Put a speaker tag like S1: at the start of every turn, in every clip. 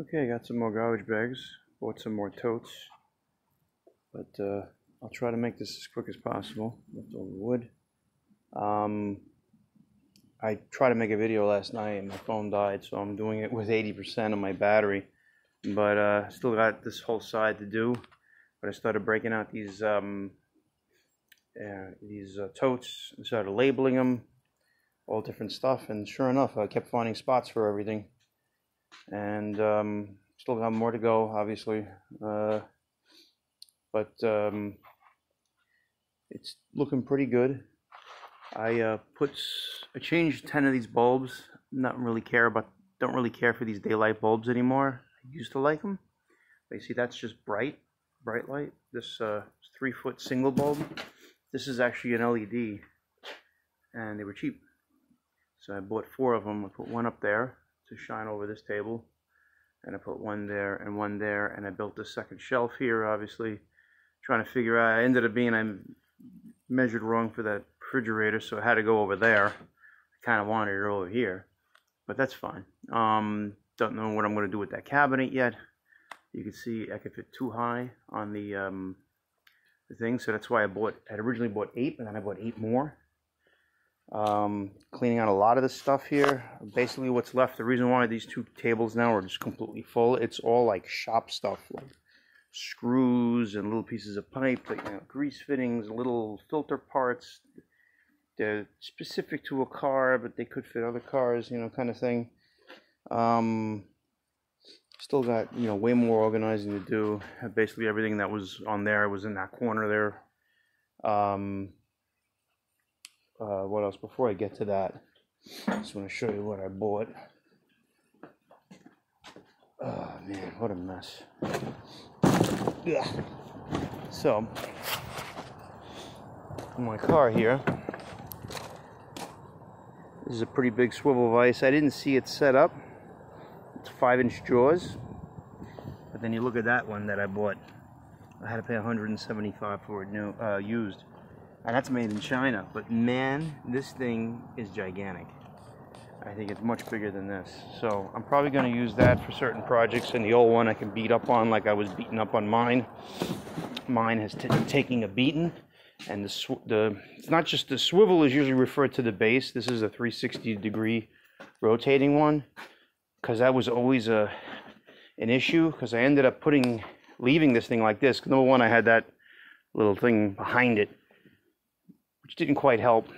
S1: Okay, got some more garbage bags. Bought some more totes. But I'll try to make this as quick as possible. Leftover wood. I tried to make a video last night and my phone died, so I'm doing it with 80% of my battery. But still got this whole side to do. But I started breaking out these totes and started labeling them, all different stuff. And sure enough, I kept finding spots for everything. And still got more to go, obviously. But it's looking pretty good. I changed 10 of these bulbs. Don't really care for these daylight bulbs anymore. I used to like them. But you see, that's just bright light. This 3-foot single bulb. This is actually an LED, and they were cheap. So I bought 4 of them. I put one up there to shine over this table, and I put one there, and I built a second shelf here, obviously trying to figure out. I ended up being, I measured wrong for that refrigerator, so I had to go over there. I kind of wanted it over here, but that's fine. Don't know what I'm going to do with that cabinet yet. You can see I could fit too high on the thing, so that's why I originally bought 8, and then I bought 8 more. Cleaning out a lot of this stuff here. Basically what's left, the reason why these 2 tables now are just completely full, it's all like shop stuff, like screws and little pieces of pipe, like, grease fittings, little filter parts. They're specific to a car, but they could fit other cars, kind of thing. Still got, way more organizing to do. Basically everything that was on there was in that corner there. What else? Before I get to that, I just want to show you what I bought. Oh man, what a mess. Yeah. So, in my car here, this is a pretty big swivel vise. I didn't see it set up. It's 5-inch jaws. But then you look at that one that I bought. I had to pay $175 for it used. And that's made in China. But man, this thing is gigantic. I think it's much bigger than this. So I'm probably going to use that for certain projects. And the old one I can beat up on like I was beating up on mine. Mine has taking a beating. And it's not just the swivel is usually referred to the base. This is a 360-degree rotating one. Because that was always an issue. Because I ended up leaving this thing like this. Number one, I had that little thing behind it, which didn't quite help.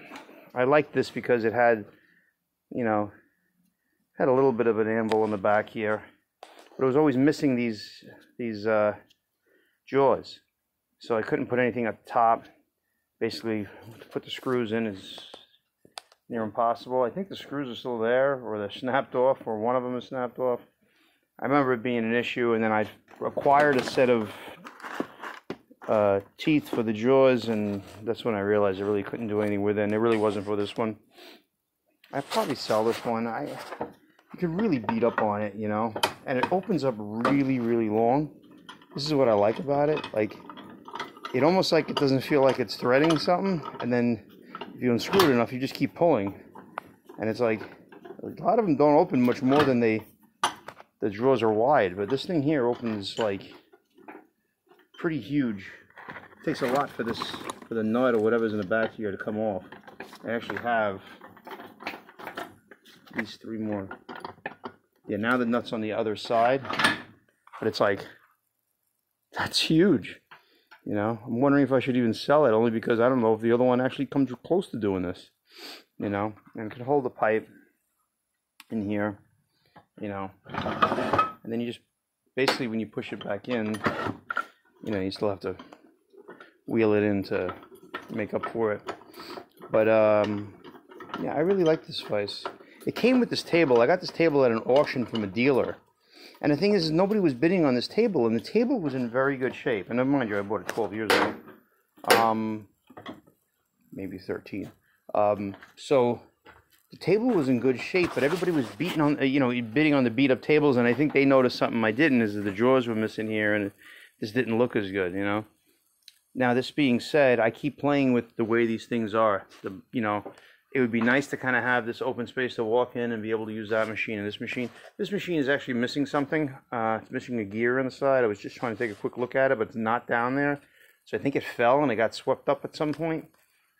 S1: I liked this because it had, had a little bit of an anvil in the back here, but it was always missing these jaws, so I couldn't put anything up top. Basically, to put the screws in is near impossible. I think the screws are still there, or they're snapped off, or one of them is snapped off. I remember it being an issue, and then I acquired a set of teeth for the jaws, and that's when I realized I really couldn't do anything with it, and it really wasn't for this one. I'd probably sell this one. You could really beat up on it, and it opens up really, really long. This is what I like about it. Like, it almost like it doesn't feel like it's threading something, and then if you unscrew it enough, you just keep pulling, and it's like, a lot of them don't open much more than the drawers are wide, but this thing here opens like pretty huge. It takes a lot for the nut or whatever's in the back here to come off. I actually have these 3 more. Yeah, now the nut's on the other side, but it's like, that's huge. I'm wondering if I should even sell it, only because I don't know if the other one actually comes close to doing this, and it could hold the pipe in here, and then you just, basically when you push it back in, you still have to wheel it in to make up for it. But yeah, I really like this vise. It came with this table. I got this table at an auction from a dealer, and the thing is, nobody was bidding on this table, and the table was in very good shape. And never mind you, I bought it 12 years ago, maybe 13. So the table was in good shape, but everybody was bidding on the beat up tables, and I think they noticed something I didn't, is that the drawers were missing here, and this didn't look as good, Now, this being said, I keep playing with the way these things are. it would be nice to kind of have this open space to walk in and be able to use that machine and this machine. This machine is actually missing something. It's missing a gear on the side. I was just trying to take a quick look at it, but it's not down there. So I think it fell and it got swept up at some point.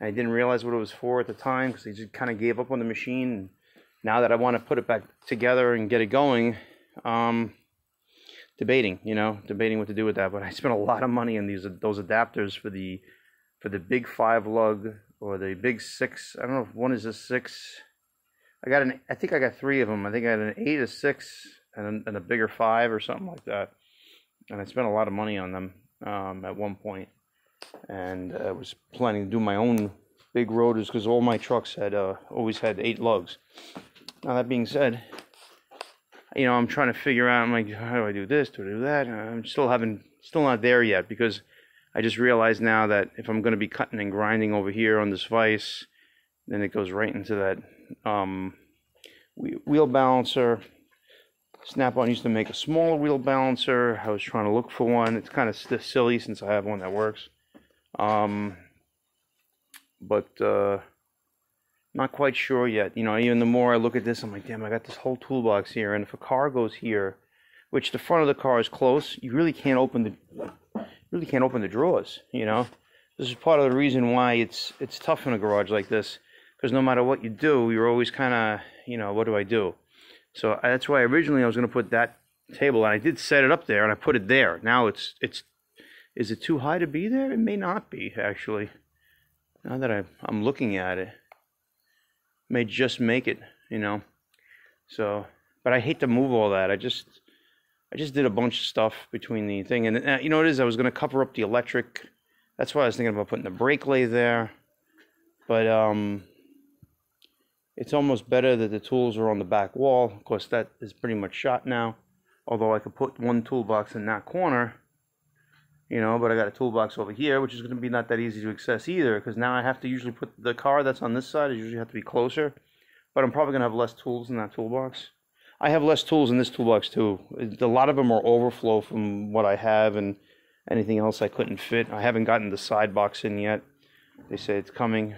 S1: And I didn't realize what it was for at the time because I just kind of gave up on the machine. And now that I want to put it back together and get it going, debating what to do with that. But I spent a lot of money on those adapters for the big 5 lug or the big 6. I don't know if one is a 6. I think I got 3 of them. I think I had an 8, a 6, and a bigger 5 or something like that. And I spent a lot of money on them at one point. And I was planning to do my own big rotors because all my trucks had always had 8 lugs. Now that being said, I'm trying to figure out. I'm like, how do I do this? Do I do that? I'm still not there yet because I just realized now that if I'm going to be cutting and grinding over here on this vise, then it goes right into that wheel balancer. Snap-on used to make a smaller wheel balancer. I was trying to look for one. It's kind of silly since I have one that works. But not quite sure yet. Even the more I look at this, I'm like, damn, I got this whole toolbox here. And if a car goes here, which the front of the car is close, you really can't open the drawers. This is part of the reason why it's tough in a garage like this, because no matter what you do, you're always kind of, what do I do? So that's why originally I was going to put that table, and I did set it up there, and I put it there. Now is it too high to be there? It may not be, actually. Now that I'm looking at it, may just make it, So, but I hate to move all that. I just did a bunch of stuff between the thing, and what it is, I was going to cover up the electric. That's why I was thinking about putting the brake lathe there. But it's almost better that the tools are on the back wall. Of course, that is pretty much shot now. Although I could put one toolbox in that corner, but I got a toolbox over here, which is going to be not that easy to access either, because now I have to usually put the car that's on this side, I usually have to be closer. But I'm probably going to have less tools in that toolbox. I have less tools in this toolbox too. A lot of them are overflow from what I have, and anything else I couldn't fit. I haven't gotten the side box in yet. They say it's coming.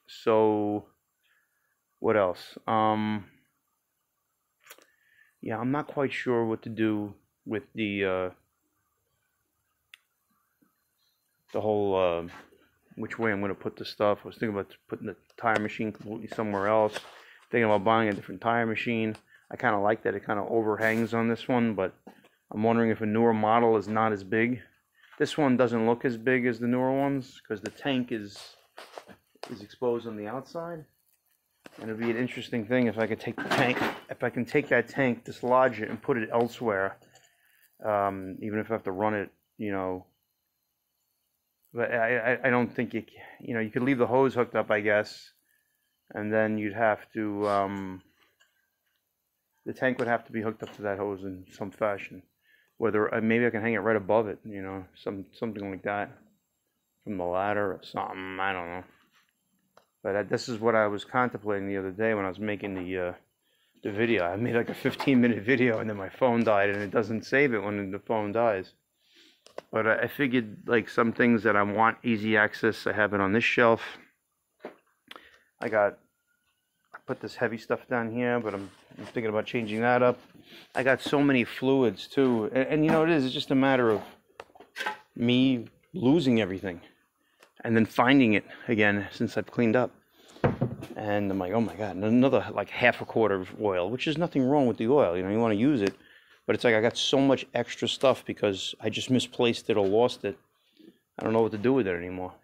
S1: So what else? Yeah, I'm not quite sure what to do with the whole which way I'm going to put the stuff. I was thinking about putting the tire machine completely somewhere else. Thinking about buying a different tire machine. I kind of like that it kind of overhangs on this one, but I'm wondering if a newer model is not as big. This one doesn't look as big as the newer ones because the tank is exposed on the outside. And it'd be an interesting thing if I could take the tank, if I can take that tank, dislodge it, and put it elsewhere. Even if I have to run it, But I don't think you could leave the hose hooked up, I guess, and then you'd have to the tank would have to be hooked up to that hose in some fashion. Whether maybe I can hang it right above it, something like that, from the ladder or something. I don't know. But this is what I was contemplating the other day when I was making the video. I made like a 15-minute video, and then my phone died, and it doesn't save it when the phone dies. But I figured, like, some things that I want easy access, I have it on this shelf. I put this heavy stuff down here, but I'm thinking about changing that up. I got so many fluids too, and it's just a matter of me losing everything and then finding it again since I've cleaned up. And I'm like, oh my God, another like half a quart of oil, which is nothing wrong with the oil. You want to use it, but it's like I got so much extra stuff because I just misplaced it or lost it. I don't know what to do with it anymore.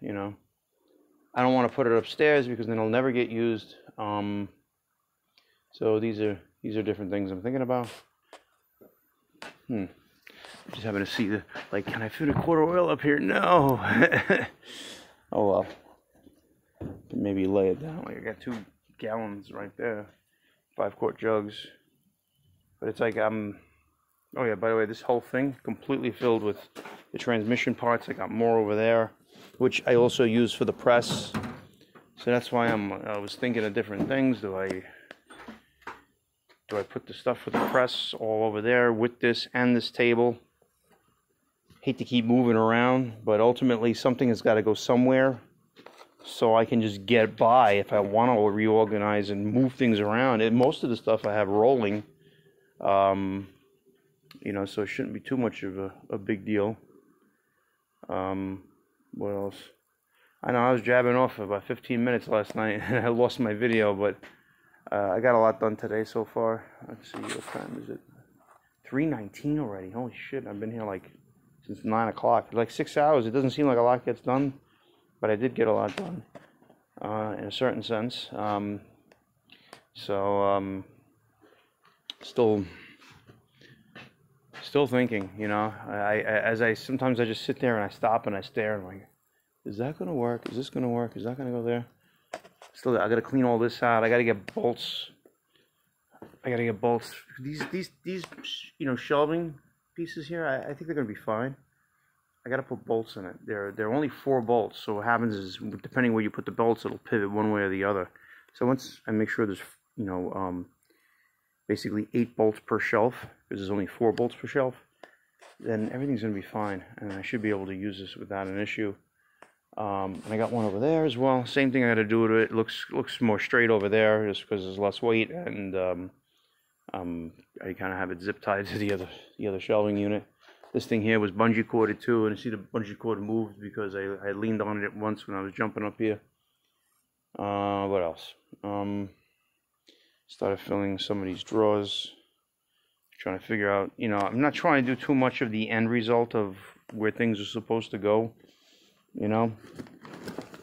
S1: I don't want to put it upstairs because then it'll never get used. So these are different things I'm thinking about. Just having to see can I fit a quart of oil up here? No. Oh well. Maybe lay it down. Like I got 2 gallons right there, 5-quart jugs. But it's like oh yeah, by the way, this whole thing completely filled with the transmission parts. I got more over there, which I also use for the press. So that's why I was thinking of different things. Do I put the stuff for the press all over there with this and this table? Hate to keep moving around, but ultimately something has got to go somewhere. so I can just get by if I want to reorganize and move things around. And most of the stuff I have rolling, you know, so it shouldn't be too much of a big deal. What else? I know I was jabbing off for about 15 minutes last night and I lost my video, but I got a lot done today so far. Let's see, what time is it? 3:19 already. Holy shit, I've been here like since 9 o'clock. Like 6 hours. It doesn't seem like a lot gets done, but I did get a lot done in a certain sense. Still thinking, you know. Sometimes I just sit there and I stop and I stare and I'm like, is that gonna work? Is this gonna work? Is that gonna go there? Still, I gotta clean all this out. I gotta get bolts. These you know, shelving pieces here, I think they're gonna be fine. I gotta put bolts in it. There are only 4 bolts, so what happens is, depending where you put the bolts, it'll pivot one way or the other. So once I make sure there's, you know, basically 8 bolts per shelf, because there's only 4 bolts per shelf, then everything's gonna be fine, and I should be able to use this without an issue. And I got one over there as well. Same thing I got to do to it. It looks more straight over there, just because there's less weight, and I kind of have it zip tied to the other shelving unit. This thing here was bungee corded too, and you see the bungee cord moved because I leaned on it once when I was jumping up here. What else? Started filling some of these drawers, trying to figure out, you know, I'm not trying to do too much of the end result of where things are supposed to go, you know.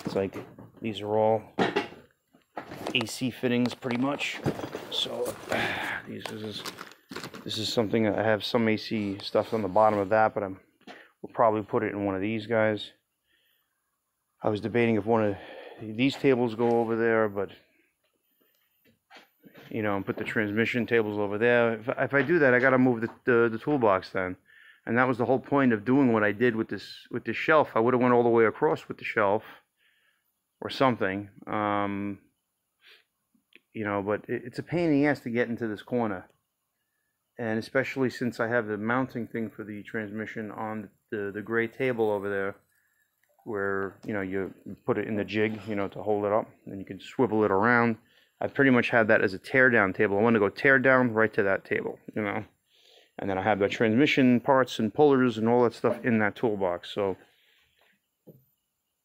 S1: It's like these are all AC fittings pretty much, so this is something. I have some AC stuff on the bottom of that, but we'll probably put it in one of these guys. I was debating if one of these tables go over there, but you know, and put the transmission tables over there. If I do that, I got to move the toolbox then, and that was the whole point of doing what I did with this shelf. I would have went all the way across with the shelf or something, you know. But it's a pain in the ass to get into this corner, and especially since I have the mounting thing for the transmission on the gray table over there, where, you know, you put it in the jig, you know, to hold it up, and you can swivel it around. I pretty much had that as a tear-down table. I want to go tear-down right to that table, you know. And then I have the transmission parts and pullers and all that stuff in that toolbox. So it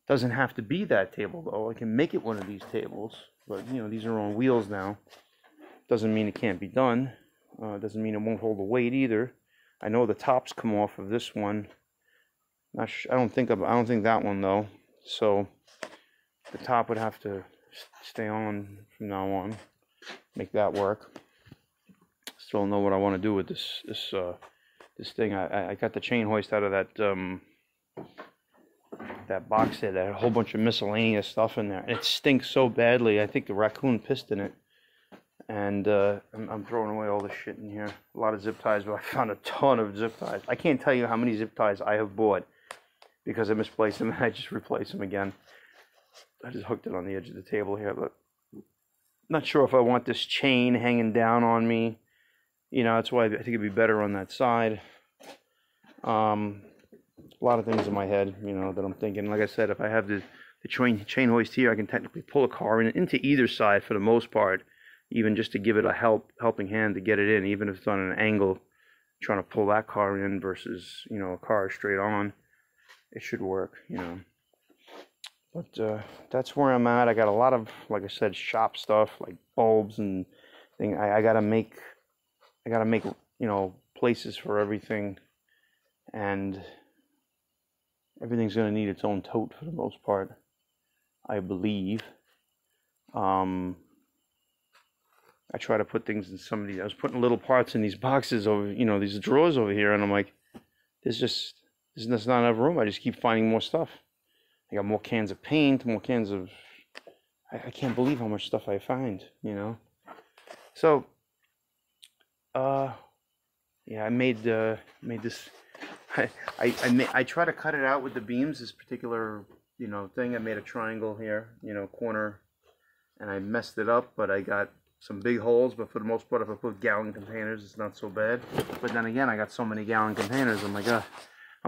S1: doesn't have to be that table, though. I can make it one of these tables. But, you know, these are on wheels now. Doesn't mean it can't be done. Doesn't mean it won't hold the weight either. I know the tops come off of this one. I don't think that one, though. So the top would have to stay on from now on. Make that work. Still don't know what I want to do with this thing. I got the chain hoist out of that box there that had a whole bunch of miscellaneous stuff in there, and it stinks so badly. I think the raccoon pissed in it, and I'm throwing away all this shit in here. A lot of zip ties, but I found a ton of zip ties. I can't tell you how many zip ties I have bought because I misplaced them and I just replaced them again. I just hooked it on the edge of the table here, but not sure if I want this chain hanging down on me. You know, that's why I think it'd be better on that side. A lot of things in my head, you know, that I'm thinking. Like I said, if I have the chain hoist here, I can technically pull a car into either side for the most part, even just to give it a helping hand to get it in, even if it's on an angle, trying to pull that car in versus, you know, a car straight on. It should work, you know. But that's where I'm at. I got a lot of, like I said, shop stuff like bulbs and thing. I gotta make, you know, places for everything, and everything's gonna need its own tote for the most part, I believe. I try to put things in some of these. I was putting little parts in these boxes over, you know, these drawers over here, and I'm like, there's not enough room. I just keep finding more stuff. I got more cans of paint, more cans of... I can't believe how much stuff I find, you know. So, yeah, I made this... I try to cut it out with the beams, this particular, you know, thing. I made a triangle here, you know, corner, and I messed it up, but I got some big holes, but for the most part, if I put gallon containers, it's not so bad. But then again, I got so many gallon containers, I'm like, I'm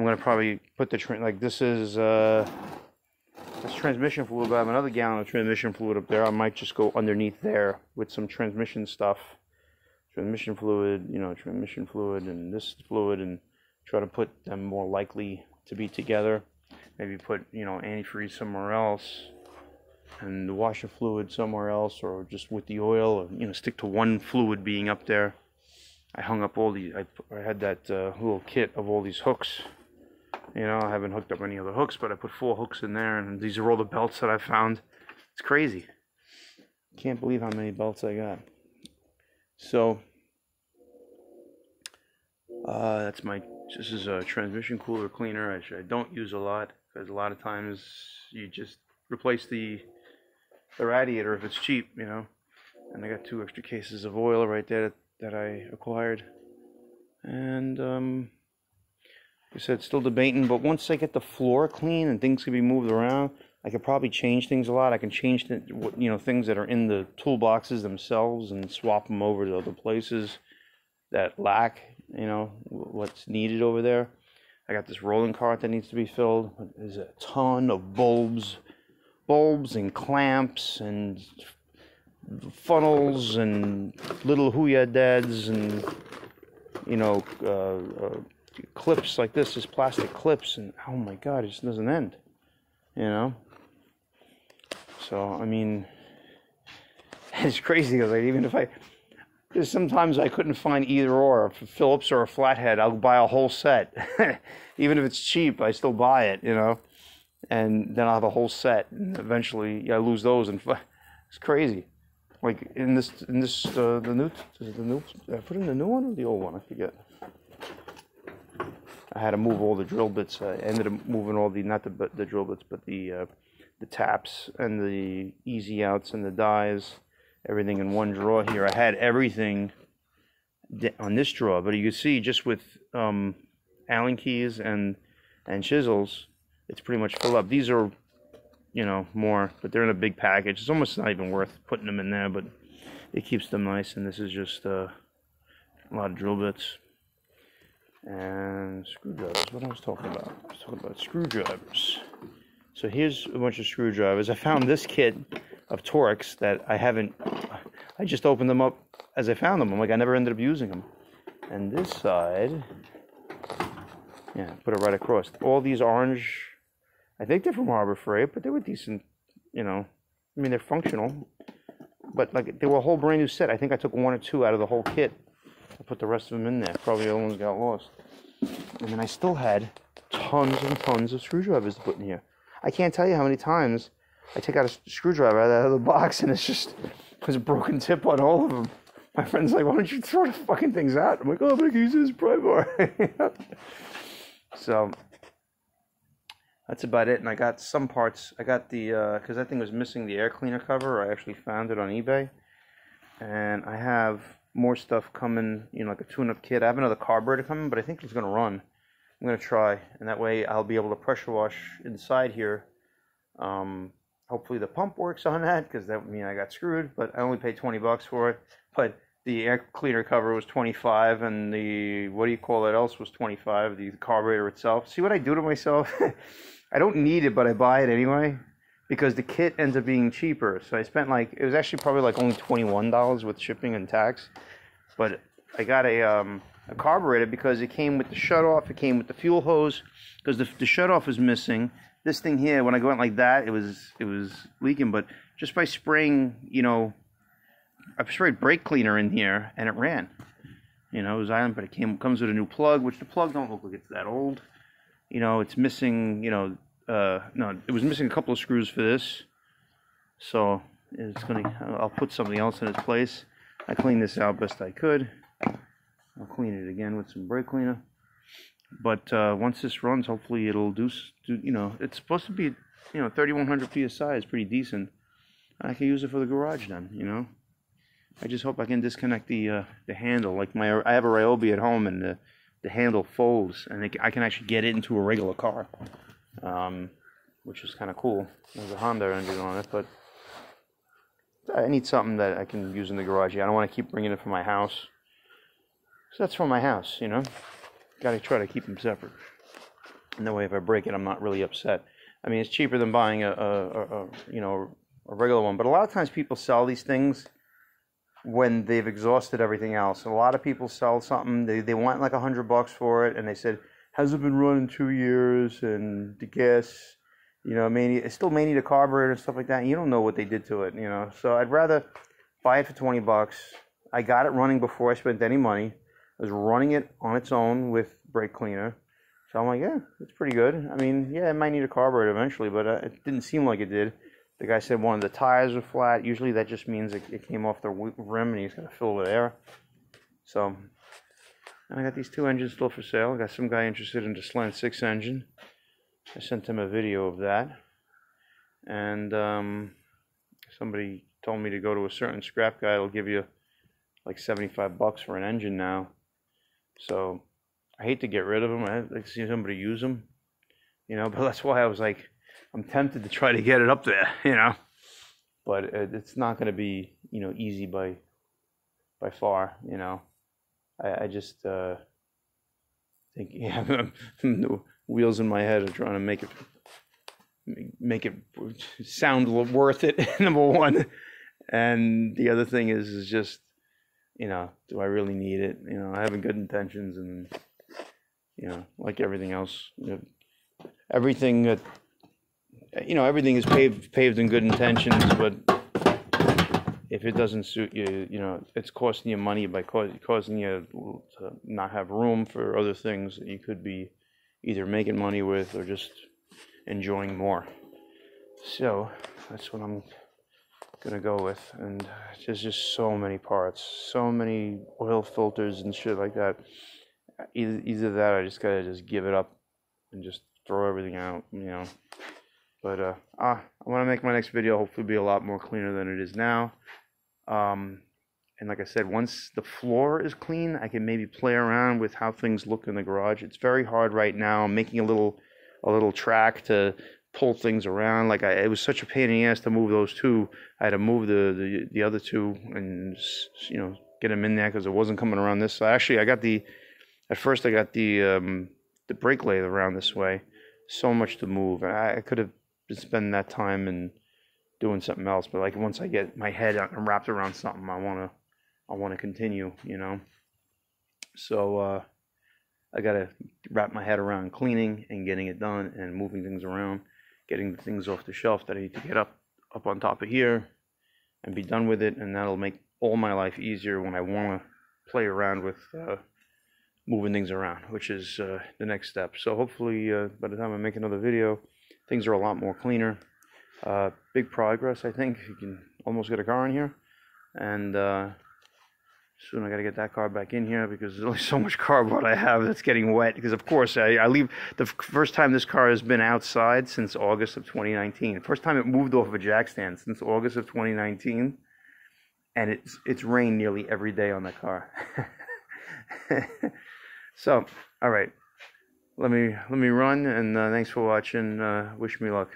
S1: going to probably put the... like, this is... That's transmission fluid, but I have another gallon of transmission fluid up there. I might just go underneath there with some transmission stuff. Transmission fluid, you know, transmission fluid and this fluid, and try to put them more likely to be together. Maybe put, you know, antifreeze somewhere else and the washer fluid somewhere else, or just with the oil, or, you know, stick to one fluid being up there. I hung up all the, I had that little kit of all these hooks. You know, I haven't hooked up any other hooks, but I put 4 hooks in there, and these are all the belts that I found. It's crazy. Can't believe how many belts I got. So, that's my, this is a transmission cooler cleaner. I don't use a lot, because a lot of times you just replace the radiator if it's cheap, you know. And I got 2 extra cases of oil right there that I acquired. And, like I said, still debating, but once I get the floor clean and things can be moved around, I could probably change things a lot. I can change, you know, things that are in the toolboxes themselves and swap them over to other places that lack, you know, what's needed over there. I got this rolling cart that needs to be filled. There's a ton of bulbs and clamps and funnels and little Huya dads and, you know, clips like this, plastic clips, and oh my god, it just doesn't end, you know. So I mean, it's crazy, because like, even if because sometimes I couldn't find either or, a Phillips or a flathead, I'll buy a whole set. Even if it's cheap, I still buy it, you know, and then I'll have a whole set, and eventually I lose those, and it's crazy. Like in this the new, I put in the new one or the old one, I forget. I had to move all the drill bits. I ended up moving all the, not the drill bits, but the taps and the easy outs and the dies, everything in one drawer here. I had everything on this drawer, but you can see just with Allen keys and chisels, it's pretty much filled up. These are, you know, more, but they're in a big package. It's almost not even worth putting them in there, but it keeps them nice. And this is just a lot of drill bits. And screwdrivers, what I was talking about. I was talking about screwdrivers. So here's a bunch of screwdrivers. I found this kit of Torx that I just opened them up as I found them. I'm like, I never ended up using them. And this side, yeah, put it right across. All these orange, I think they're from Harbor Freight, but they were decent, you know. I mean, they're functional. But like, they were a whole brand new set. I think I took 1 or 2 out of the whole kit. I put the rest of them in there. Probably the other ones got lost. And then I still had tons and tons of screwdrivers to put in here. I can't tell you how many times I take out a screwdriver out of the box and there's a broken tip on all of them. My friend's like, why don't you throw the fucking things out? I'm like, oh, but I can use this pry bar. So that's about it. And I got some parts. I got the, because that thing was missing the air cleaner cover. I actually found it on eBay. And I have more stuff coming, you know, like a tune-up kit. I have another carburetor coming, but I think it's going to run. I'm going to try, and that way I'll be able to pressure wash inside here. Hopefully the pump works on that, because that would mean I got screwed, but I only paid 20 bucks for it. But the air cleaner cover was 25, and the, what do you call it else, was 25, the carburetor itself. See what I do to myself? I don't need it, but I buy it anyway, because the kit ends up being cheaper. So I spent like, it was actually probably like only $21 with shipping and tax. But I got a carburetor because it came with the shutoff, it came with the fuel hose, because the shutoff was missing. This thing here, when I went like that, it was leaking. But just by spraying, you know, I sprayed brake cleaner in here and it ran. You know, it was iron, but it comes with a new plug, which the plug don't look like it's that old. You know, it's missing, you know, no, it was missing a couple of screws for this. So it's I'll put something else in its place. I cleaned this out best I could. I'll clean it again with some brake cleaner. But once this runs, hopefully it'll do, you know, it's supposed to be, you know, 3,100 PSI is pretty decent. I can use it for the garage then, you know. I just hope I can disconnect the handle. Like I have a Ryobi at home, and the handle folds, and I can actually get it into a regular car, which is kind of cool. There's a Honda engine on it, but I need something that I can use in the garage. I don't want to keep bringing it from my house. So that's from my house, you know. Got to try to keep them separate. And that way, if I break it, I'm not really upset. I mean, it's cheaper than buying a you know, a regular one. But a lot of times people sell these things when they've exhausted everything else. A lot of people sell something, they want like $100 for it, and they said, hasn't been run in 2 years, and the gas, you know, it still may need a carburetor and stuff like that, and you don't know what they did to it, you know. So I'd rather buy it for $20. I got it running before I spent any money. I was running it on its own with brake cleaner. So I'm like, yeah, it's pretty good. I mean, yeah, it might need a carburetor eventually, but it didn't seem like it did. The guy said one of the tires were flat. Usually that just means it came off the rim and he's got to fill it with air. So, and I got these 2 engines still for sale. I got some guy interested in the Slant 6 engine. I sent him a video of that. And somebody told me to go to a certain scrap guy. It'll give you like $75 for an engine now. So I hate to get rid of them. I'd like to see somebody use them, you know. But that's why I was like, I'm tempted to try to get it up there, you know. But it's not going to be, you know, easy by far, you know. I just think, yeah, the wheels in my head are trying to make it sound worth it. Number one, and the other thing is just, you know, do I really need it? You know, I have good intentions, and you know, like everything else, you know, everything that, you know, everything is paved in good intentions, but if it doesn't suit you, you know, it's costing you money by causing you to not have room for other things that you could be either making money with or just enjoying more. So that's what I'm gonna go with. And there's just so many parts, so many oil filters and shit like that. Either that, I just gotta give it up and just throw everything out, you know. But I want to make my next video hopefully be a lot more cleaner than it is now. And like I said, once the floor is clean, I can maybe play around with how things look in the garage. It's very hard right now. I'm making a little track to pull things around. Like it was such a pain in the ass to move those two. I had to move the other two and, you know, get them in there because it wasn't coming around this side. Actually, at first I got the brake lathe around this way. So much to move. I could have been spending that time and doing something else, but like once I get my head wrapped around something, I want to continue, you know. So I gotta wrap my head around cleaning and getting it done and moving things around, getting the things off the shelf that I need to get up on top of here and be done with it, and that'll make all my life easier when I want to play around with moving things around, which is the next step. So hopefully by the time I make another video, things are a lot more cleaner. Big progress, I think. You can almost get a car in here, and soon I got to get that car back in here because there's only so much cardboard I have that's getting wet. Because of course I leave. The first time this car has been outside since August of 2019. First time it moved off of a jack stand since August of 2019, and it's rained nearly every day on that car. So, all right, let me run, and thanks for watching. Wish me luck.